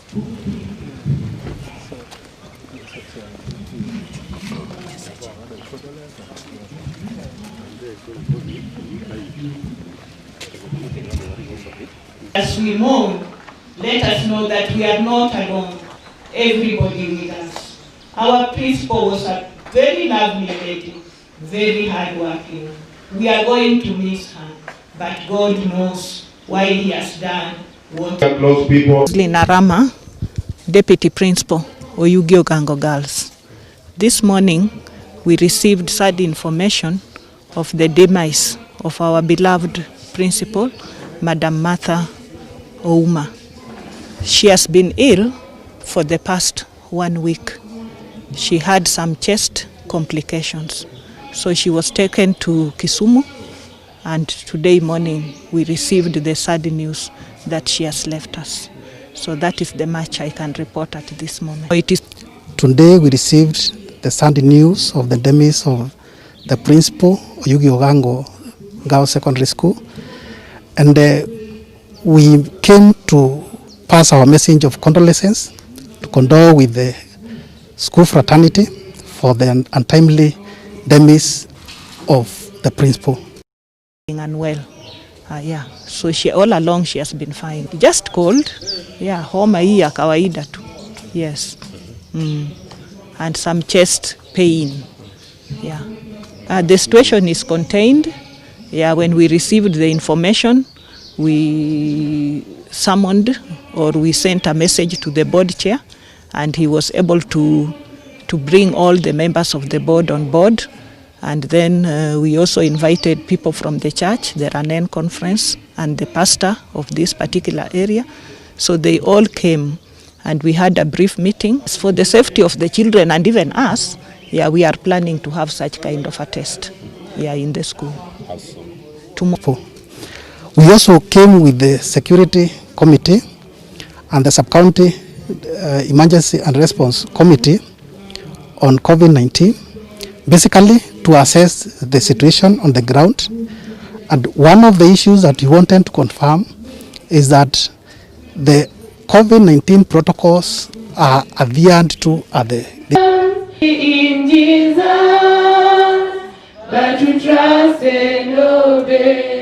As we mourn, let us know that we are not alone. Everybody with us. Our principal was a very lovely lady, very hardworking. We are going to miss her, but God knows why He has done what. Close people. Narama, Deputy Principal, Oyugi Ogango Girls. This morning, we received sad information of the demise of our beloved principal, Madam Martha Ouma. She has been ill for the past 1 week. She had some chest complications. So she was taken to Kisumu, and today morning we received the sad news that she has left us. So that is the much I can report at this moment. Today we received the sad news of the demise of the principal, Oyugi Ogango Girls Secondary School, and we came to pass our message of condolences, to condole with the school fraternity for the untimely demise of the principal. Unwell, yeah. So she all along she has been fine. Just cold, yeah. Homa hii ya kawaida tu, yes. And some chest pain, yeah. The situation is contained. Yeah, when we received the information, we summoned or we sent a message to the board chair, and he was able to bring all the members of the board on board. And then we also invited people from the church, the Ranen conference, and the pastor of this particular area. So they all came, and we had a brief meeting. For the safety of the children and even us, yeah, we are planning to have such kind of a test, yeah, in the school. Tomorrow. We also came with the security committee and the sub-county emergency and response committee on COVID-19, basically to assess the situation on the ground. And one of the issues that we wanted to confirm is that the COVID-19 protocols are adhered to in Jesus, but to trust and obey.